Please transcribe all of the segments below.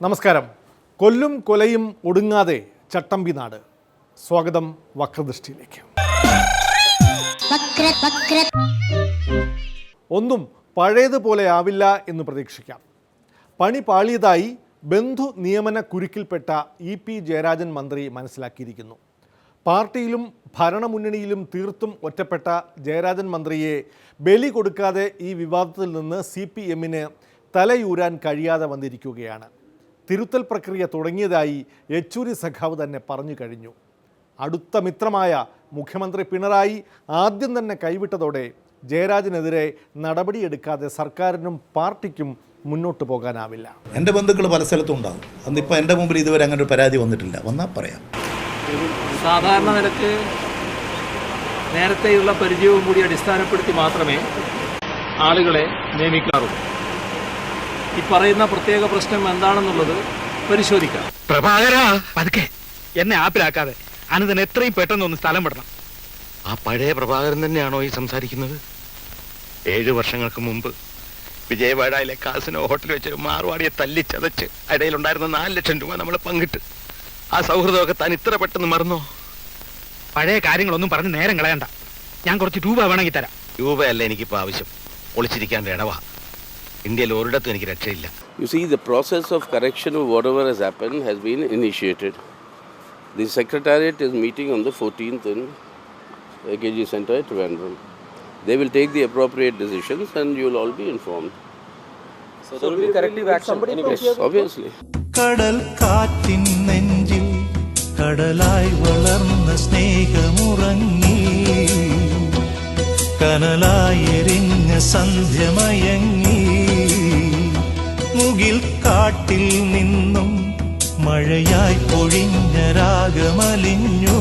നമസ്കാരം. കൊല്ലും കൊലയും ഒടുങ്ങാതെ ചട്ടമ്പി നാട്. സ്വാഗതം വക്രദൃഷ്ടിയിലേക്ക്. ഒന്നും പഴയതുപോലെ ആവില്ല എന്ന് പ്രതീക്ഷിക്കാം. പണി പാളിയതായി ബന്ധു നിയമന കുരുക്കിൽപ്പെട്ട EP ജയരാജൻ മന്ത്രി മനസ്സിലാക്കിയിരിക്കുന്നു. പാർട്ടിയിലും ഭരണമുന്നണിയിലും തീർത്തും ഒറ്റപ്പെട്ട ജയരാജൻ മന്ത്രിയെ ബലി കൊടുക്കാതെ ഈ വിവാദത്തിൽ നിന്ന് CPM-ന് തലയൂരാൻ കഴിയാതെ വന്നിരിക്കുകയാണ്. തിരുത്തൽ പ്രക്രിയ തുടങ്ങിയതായി യെച്ചൂരി സഖാവ് തന്നെ പറഞ്ഞു കഴിഞ്ഞു. അടുത്ത മിത്രമായ മുഖ്യമന്ത്രി പിണറായി ആദ്യം തന്നെ കൈവിട്ടതോടെ ജയരാജനെതിരെ നടപടിയെടുക്കാതെ സർക്കാരിനും പാർട്ടിക്കും മുന്നോട്ട് പോകാനാവില്ല. എൻ്റെ ബന്ധുക്കൾ പല സ്ഥലത്തും ഉണ്ടാകും. അന്നിപ്പോൾ എൻ്റെ മുമ്പിൽ ഇതുവരെ അങ്ങനെ ഒരു പരാതി വന്നിട്ടില്ല. വന്നാൽ പറയാം. സാധാരണ നിലക്ക് നേരത്തെയുള്ള പരിചയവും കൂടി അടിസ്ഥാനപ്പെടുത്തി മാത്രമേ ആളുകളെ നിയമിക്കാറുള്ളൂ. ഈ പറയുന്ന പ്രത്യേക പ്രശ്നം എന്താണെന്നുള്ളത് പരിശോധിക്കാം. പ്രഭാകരാ, പതുക്കെ എന്നെ ആപ്പിലാക്കാതെ അനന്തൻ എത്രയും പെട്ടെന്ന് ഒന്ന് സ്ഥലം വിടണം. ആ പഴയ പ്രഭാകരൻ തന്നെയാണോ ഈ സംസാരിക്കുന്നത്? 7 വർഷങ്ങൾക്ക് മുമ്പ് വിജയവാഡയിലെ കാസിനോ ഹോട്ടലിൽ വെച്ച് മാർവാടിയെ തല്ലിച്ചതച്ച് ഇടയിലുണ്ടായിരുന്ന 4 ലക്ഷം രൂപ നമ്മൾ പങ്കിട്ട് ആ സൗഹൃദമൊക്കെ താൻ ഇത്ര പെട്ടെന്ന് മറന്നോ? പഴയ കാര്യങ്ങളൊന്നും പറഞ്ഞ് നേരം കളയണ്ട. ഞാൻ കുറച്ച് രൂപ വേണമെങ്കിൽ തരാം. രൂപയല്ല എനിക്കിപ്പോൾ ആവശ്യം, ഒളിച്ചിരിക്കാൻ ഇടവാ. ഇന്ത്യയിൽ ഒരിടത്തും എനിക്ക് രക്ഷയില്ല. You see, the process of correction of whatever has happened has been initiated. The Secretariat is meeting on the 14th in AKG Center at Trivandrum. They will take the appropriate decisions and you will all be informed. So there will be corrective action. Yes, obviously. കടൽ കാറ്റിൻ നെഞ്ചിൽ കടലായി വളർന്ന സ്നേഹമുറങ്ങി, കനലായി എരിഞ്ഞ സന്ധ്യമയങ്ങി, മുകിൽ കാട്ടിൽ നിന്നും മഴയായി പൊഴിഞ്ഞ രാഗമലിഞ്ഞു,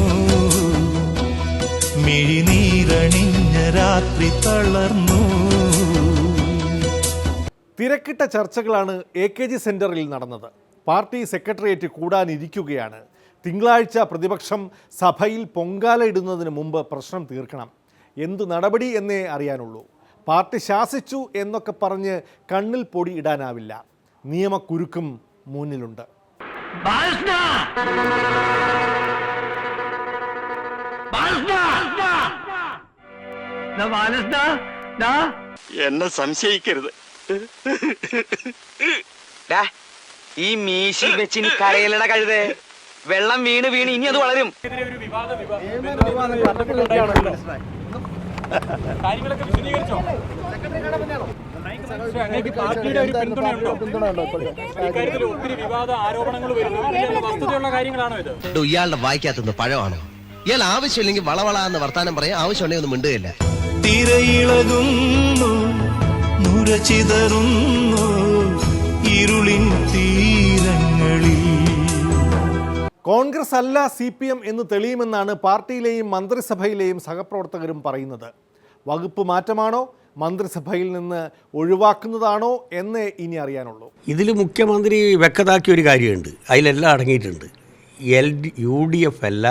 മിഴിനീരണിഞ്ഞ രാത്രി തളർന്നു. തിരക്കിട്ട ചർച്ചകളാണ് AKG സെന്ററിൽ നടന്നത്. പാർട്ടി സെക്രട്ടേറിയറ്റ് കൂടാനിരിക്കുകയാണ്. തിങ്കളാഴ്ച പ്രതിപക്ഷം സഭയിൽ പൊങ്കാല ഇടുന്നതിന് മുമ്പ് പ്രശ്നം തീർക്കണം. എന്തു നടപടി എന്നേ അറിയാനുള്ളൂ. പാർട്ടി ശാസിച്ചു എന്നൊക്കെ പറഞ്ഞ് കണ്ണിൽ പൊടി ഇടാനാവില്ല. നിയമക്കുരുക്കും മുന്നിലുണ്ട്. എന്നെ സംശയിക്കരുത്. ഈ മീശി വെച്ച് ഇനി കരയിലട കഴുതേ. വെള്ളം വീണ് വീണ് ഇനി അത് വളരും. ഇയാളുടെ വായിക്കാത്തുനിന്ന് പഴമാണോ? ഇയാൾ ആവശ്യമില്ലെങ്കിൽ വളവളാന്ന് വർത്താനം പറയാൻ, ആവശ്യമുണ്ടെങ്കിൽ ഒന്നും മിണ്ടുകയില്ല. തിരയിളകുന്നു, നുരചിതറുന്നു ഇരുളിൻ തീരങ്ങളിൽ. കോൺഗ്രസ് അല്ല CPM എന്ന് തെളിയുമെന്നാണ് പാർട്ടിയിലെയും മന്ത്രിസഭയിലെയും സഹപ്രവർത്തകരും പറയുന്നത്. വകുപ്പ് മാറ്റമാണോ, മന്ത്രിസഭയിൽ നിന്ന് ഒഴിവാക്കുന്നതാണോ എന്നേ ഇനി അറിയാനുള്ളൂ. ഇതിൽ മുഖ്യമന്ത്രി വ്യക്തമാക്കിയ ഒരു കാര്യമുണ്ട്, അതിലെല്ലാം അടങ്ങിയിട്ടുണ്ട്. UDF അല്ല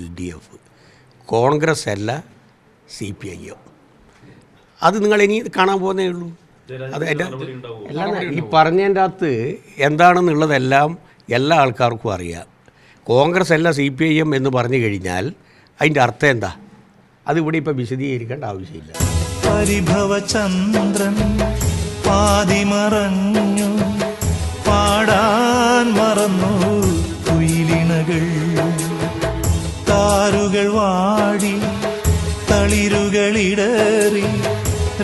LDF, കോൺഗ്രസ് അല്ല CPIM. അത് നിങ്ങൾ ഇനി കാണാൻ പോകുന്നേ ഉള്ളൂ. അത് എല്ലാം ഈ പറഞ്ഞതിൻ്റെ അകത്ത് എന്താണെന്നുള്ളതെല്ലാം എല്ലാ ആൾക്കാർക്കും അറിയാം. കോൺഗ്രസ് അല്ല CPIM എന്ന് പറഞ്ഞു കഴിഞ്ഞാൽ അതിൻ്റെ അർത്ഥം എന്താ? അതിവിടെ ഇപ്പം വിശദീകരിക്കേണ്ട ആവശ്യമില്ല. പരിഭവചന്ദ്രൻ പാതിമറഞ്ഞു, പാടാൻ മറന്നു കുയിലിണകൾ, താരുകൾ വാടി തളിരുകളിടറി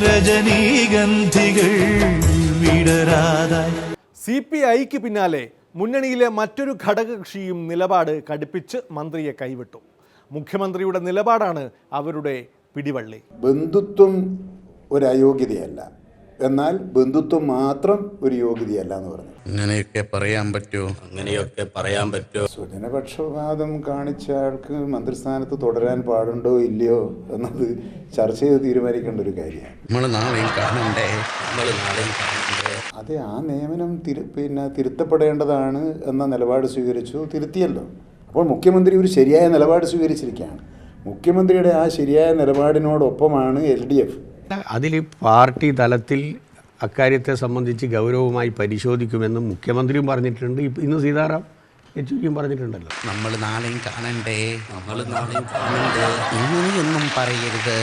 രജനീഗന്ധികൾ വിടരാതായി. CPIക്ക് പിന്നാലെ മുന്നണിയിലെ മറ്റൊരു ഘടകകക്ഷിയും നിലപാട് കടുപ്പിച്ച് മന്ത്രിയെ കൈവിട്ടു. മുഖ്യമന്ത്രിയുടെ നിലപാടാണ് അവരുടെ പിടിവള്ളി. ബന്ധുത്വം ഒരു അയോഗ്യതയല്ല, എന്നാൽ ബന്ധുത്വം മാത്രം ഒരു യോഗ്യതയല്ല എന്ന് പറഞ്ഞു. അങ്ങനെയൊക്കെ പറയാൻ പറ്റുമോ? സ്വജനപക്ഷപാതം കാണിച്ച ആൾക്ക് മന്ത്രിസ്ഥാനത്ത് തുടരാൻ പാടുണ്ടോ ഇല്ലയോ എന്നത് ചർച്ച ചെയ്ത് തീരുമാനിക്കേണ്ട ഒരു കാര്യമാണ്. അതെ, ആ നിയമനം തിരുത്തപ്പെടേണ്ടതാണ് എന്ന നിലപാട് സ്വീകരിച്ചു, തിരുത്തിയല്ലോ. അപ്പോൾ മുഖ്യമന്ത്രി ഒരു ശരിയായ നിലപാട് സ്വീകരിച്ചിരിക്കുകയാണ്. മുഖ്യമന്ത്രിയുടെ ആ ശരിയായ നിലപാടിനോടൊപ്പമാണ് LDF. അതിൽ പാർട്ടി തലത്തിൽ അക്കാര്യത്തെ സംബന്ധിച്ച് ഗൗരവമായി പരിശോധിക്കുമെന്നും മുഖ്യമന്ത്രിയും പറഞ്ഞിട്ടുണ്ട്. ഇന്ന് സീതാറാം യെച്ചൂരിയും പറഞ്ഞിട്ടുണ്ടല്ലോ. നമ്മൾ നാളെയും കാണണ്ടേ, ഇങ്ങനെയൊന്നും പറയരുത്.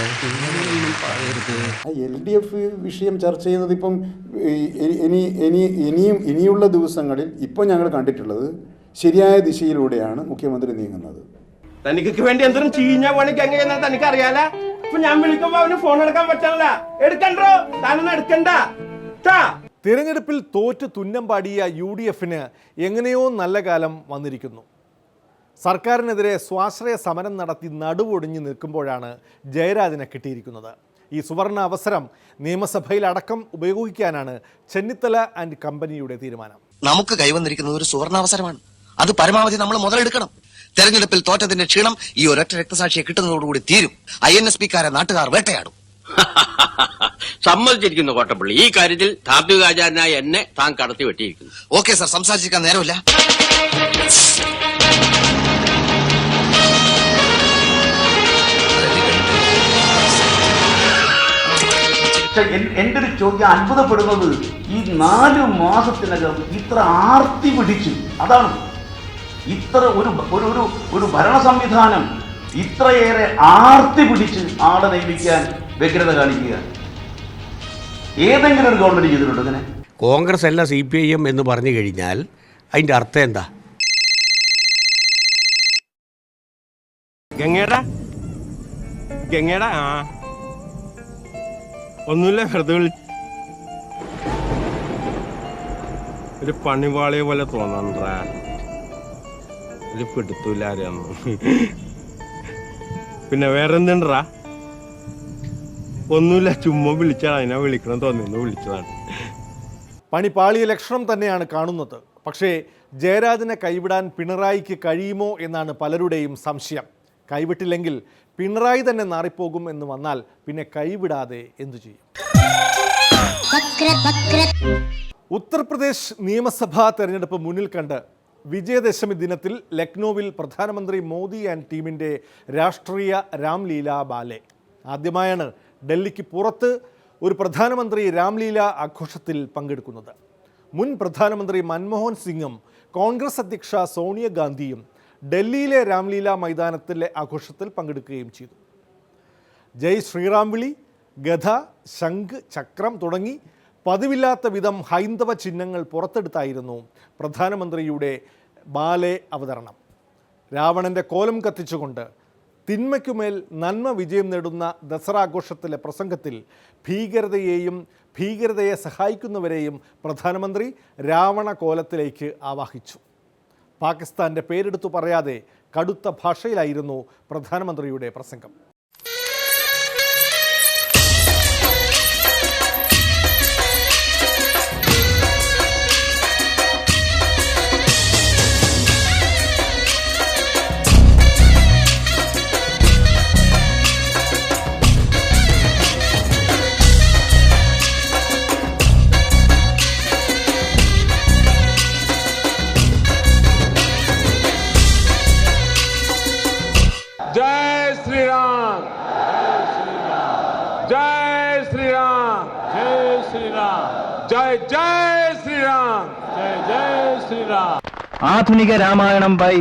LDF വിഷയം ചർച്ച ചെയ്യുന്നത് ഇപ്പം ഇനിയുള്ള ദിവസങ്ങളിൽ ഇപ്പോൾ ഞങ്ങൾ കണ്ടിട്ടുള്ളത് ശരിയായ ദിശയിലൂടെയാണ് മുഖ്യമന്ത്രി നീങ്ങുന്നത്. തനിക്ക് വേണ്ടി എന്തെങ്കിലും ചീഞ്ഞ പണിക്ക് എങ്ങനെയാ തനിക്ക് അറിയാല. ഇപ്പൊ ഞാൻ വിളിക്കുമ്പോ അവന് ഫോൺ എടുക്കാൻ പറ്റില്ല. എടുക്കണ്ടോ? താനൊന്നും എടുക്കണ്ട. തിരഞ്ഞെടുപ്പിൽ തോറ്റ് തുന്നം പാടിയ UDFന് എങ്ങനെയോ നല്ല കാലം വന്നിരിക്കുന്നു. സർക്കാരിനെതിരെ സ്വാശ്രയ സമരം നടത്തി നടുവൊടിഞ്ഞു നിൽക്കുമ്പോഴാണ് ജയരാജനെ കിട്ടിയിരിക്കുന്നത്. ഈ സുവർണ അവസരം നിയമസഭയിൽ അടക്കം ഉപയോഗിക്കാനാണ് ചെന്നിത്തല ആൻഡ് കമ്പനിയുടെ തീരുമാനം. നമുക്ക് കൈവന്നിരിക്കുന്നത് ഒരു സുവർണാവസരമാണ്. അത് പരമാവധി നമ്മൾ മുതലെടുക്കണം. തെരഞ്ഞെടുപ്പിൽ തോറ്റതിന്റെ ക്ഷീണം ഈ ഒരൊറ്റ രക്തസാക്ഷിയെ കിട്ടുന്നതോടുകൂടി തീരും. INSPക്കാരെ നാട്ടുകാർ വേട്ടയാടും. സമ്മതിച്ചിരിക്കുന്നു കോട്ടപ്പള്ളി. ഈ കാര്യത്തിൽ താത്വികാചാരനായ എന്നെ താൻ കടത്തി വെട്ടിയിരിക്കുന്നു. ഓക്കെ സാർ, സംസാരിച്ചിരിക്കാൻ നേരമില്ല. എന്റെ ഒരു ചോദ്യം അത്ഭുതപ്പെടുന്നത് ഈ 4 മാസത്തിനകം ഇത്ര ആർത്തി പിടിച്ചു. അതാണ് ഇത്ര ഒരു ഭരണ സംവിധാനം ഇത്രയേറെ ആർത്തി പിടിച്ച് ആളെ നിയമിക്കാൻ വ്യഗ്രത കാണിക്കുക ഏതെങ്കിലും ഒരു ഗവൺമെന്റ് ചെയ്തിട്ടുണ്ടോ ഇങ്ങനെ? കോൺഗ്രസ് അല്ല CPIM എന്ന് പറഞ്ഞു കഴിഞ്ഞാൽ അതിൻ്റെ അർത്ഥം എന്താ? ഗംഗേടാ ഒന്നുമില്ല, വെറുതെ ഒരു പണിവാളിയെ പോലെ തോന്നണ്ട. ഒരു പിടുത്തൂല ആരെയാന്ന്. പിന്നെ വേറെന്തുണ്ടാ? ഒന്നുമില്ല, ചുമ്മാ വിളിച്ചാണ്. അതിനാ വിളിക്കണം തോന്നുന്നു, വിളിച്ചതാണ്. പണിപ്പാളിയ ലക്ഷണം തന്നെയാണ് കാണുന്നത്. പക്ഷേ ജയരാജനെ കൈവിടാൻ പിണറായിക്ക് കഴിയുമോ എന്നാണ് പലരുടെയും സംശയം. കൈവിട്ടില്ലെങ്കിൽ പിണറായി തന്നെ നാറിപ്പോകും എന്ന് വന്നാൽ പിന്നെ കൈവിടാതെ എന്തു ചെയ്യും? ഉത്തർപ്രദേശ് നിയമസഭാ തെരഞ്ഞെടുപ്പ് മുന്നിൽ കണ്ട് വിജയദശമി ദിനത്തിൽ ലക്നൌവിൽ പ്രധാനമന്ത്രി മോദി ആൻഡ് ടീമിൻ്റെ രാഷ്ട്രീയ രാംലീല ബാലെ. ആദ്യമായാണ് ഡൽഹിക്ക് പുറത്ത് ഒരു പ്രധാനമന്ത്രി രാംലീല ആഘോഷത്തിൽ പങ്കെടുക്കുന്നത്. മുൻ പ്രധാനമന്ത്രി മൻമോഹൻ സിംഗും കോൺഗ്രസ് അധ്യക്ഷ സോണിയാഗാന്ധിയും ഡൽഹിയിലെ രാംലീല മൈതാനത്തിലെ ആഘോഷത്തിൽ പങ്കെടുക്കുകയും ചെയ്തു. ജയ് ശ്രീറാം വിളി, ഗധ, ശംഖ്, ചക്രം തുടങ്ങി പതിവില്ലാത്ത വിധം ഹൈന്ദവ ചിഹ്നങ്ങൾ പുറത്തെടുത്തായിരുന്നു പ്രധാനമന്ത്രിയുടെ ബാലെ അവതരണം. രാവണൻ്റെ കോലം കത്തിച്ചുകൊണ്ട് തിന്മയ്ക്കുമേൽ നന്മ വിജയം നേടുന്ന ദസറാഘോഷത്തിലെ പ്രസംഗത്തിൽ ഭീകരതയെ സഹായിക്കുന്നവരെയും പ്രധാനമന്ത്രി രാവണ കോലത്തിലേക്ക് ആവാഹിച്ചു. പാകിസ്ഥാൻ്റെ പേരെടുത്തു പറയാതെ കടുത്ത ഭാഷയിലായിരുന്നു പ്രധാനമന്ത്രിയുടെ പ്രസംഗം. ആധുനിക രാമായണം ബൈ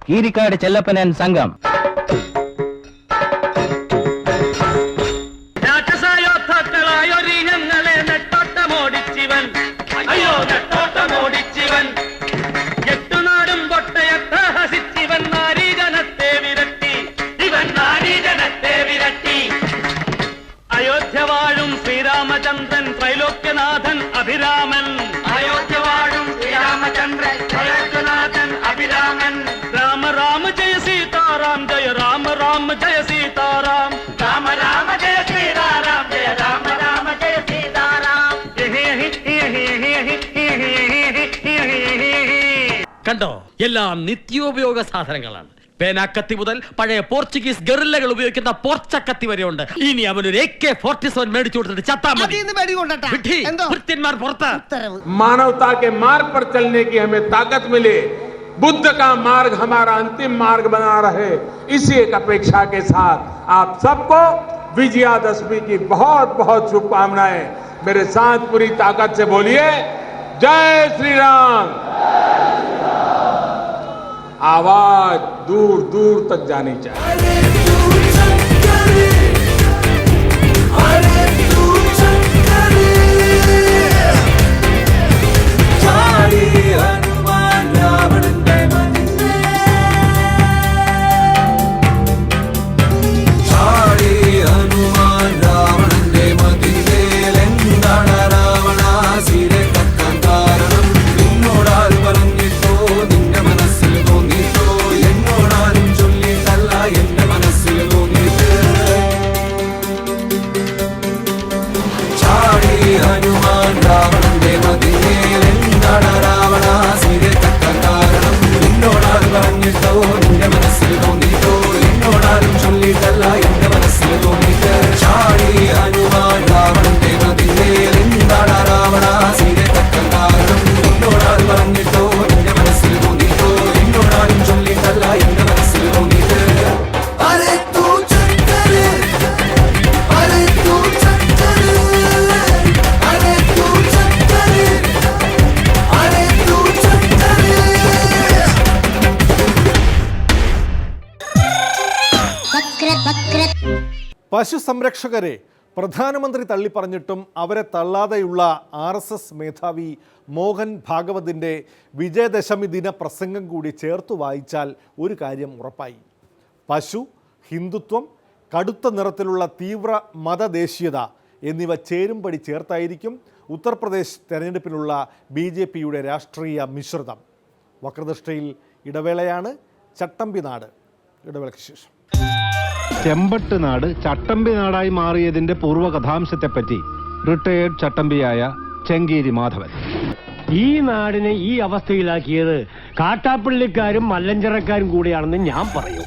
കീരിക്കാട് ചെല്ലപ്പൻ ആൻഡ് സംഘം. രാക്ഷസായോദ്ധാക്കളായൊരീ ഞങ്ങളെ നെട്ടോട്ടമോടിച്ചിവൻ, അയ്യോ നെട്ടോട്ടമോടിച്ചിവൻ. 8 നാടും പൊട്ടയട്ടഹസിച്ചിവൻ നാരീജനത്തെ വിരട്ടി, ഇവൻ നാരീജനത്തെ വിരട്ടി. അയോധ്യ വാഴും ശ്രീരാമചന്ദ്രൻ ത്രൈലോക്യനാഥൻ അഭിരാമൻ, അയോധ്യ വാഴും ശ്രീരാമചന്ദ്രൻ ത്രൈലോക്യനാഥൻ അഭിരാമൻ. രാമ രാമ ജയ സീതാറാം, ജയ രാമ രാമ ജയ സീതാറാം, രാമ രാമ ജയ സീതാറാം, ജയ രാമ രാമ ജയ സീതാറാം. കണ്ടോ, എല്ലാം നിത്യോപയോഗ സാധനങ്ങളാണ്. പേനാക്കത്തി മുതൽ പഴയ പോർച്ചുഗീസ് ഗറില്ലകൾ ഉപയോഗിക്കുന്ന പോർച്ചക്കത്തി വരെ ഉണ്ട്. ഇനി അവനൊരു AK-47 മേടിച്ചു കൊടുത്തിട്ട് ചത്താ മതി. मानवता के मार्ग पर चलने की हमें ताकत मिले, बुद्ध का मार्ग हमारा अंतिम मार्ग बना रहे, इसी एक अपेक्षा के साथ आप सबको विजयादशमी की बहुत बहुत शुभकामनाएं। मेरे साथ पूरी ताकत से बोलिए जय श्री राम। आवाज दूर दूर तक जानी चाहिए। പശു സംരക്ഷകരെ പ്രധാനമന്ത്രി തള്ളിപ്പറഞ്ഞിട്ടും അവരെ തള്ളാതെയുള്ള RSS മേധാവി മോഹൻ ഭാഗവതിൻ്റെ വിജയദശമി ദിന പ്രസംഗം കൂടി ചേർത്ത് വായിച്ചാൽ ഒരു കാര്യം ഉറപ്പായി. പശു, ഹിന്ദുത്വം, കടുത്ത നിറത്തിലുള്ള തീവ്ര മതദേശീയത എന്നിവ ചേരുംപടി ചേർത്തായിരിക്കും ഉത്തർപ്രദേശ് തെരഞ്ഞെടുപ്പിനുള്ള BJPയുടെ രാഷ്ട്രീയ മിശ്രിതം. വക്രദൃഷ്ടിയിൽ ഇടവേളയാണ്. ചട്ടമ്പി നാട് ഇടവേളയ്ക്ക് ശേഷം. ചെമ്പട്ട് നാട് ചട്ടമ്പി നാടായി മാറിയതിന്റെ പൂർവ്വകഥാംശത്തെപ്പറ്റി റിട്ടയേർഡ് ചട്ടമ്പിയായ ചെങ്കേരി മാധവൻ. ഈ നാടിനെ ഈ അവസ്ഥയിലാക്കിയത് കാട്ടാപ്പള്ളിക്കാരും മല്ലഞ്ചിറക്കാരും കൂടിയാണെന്ന് ഞാൻ പറയും.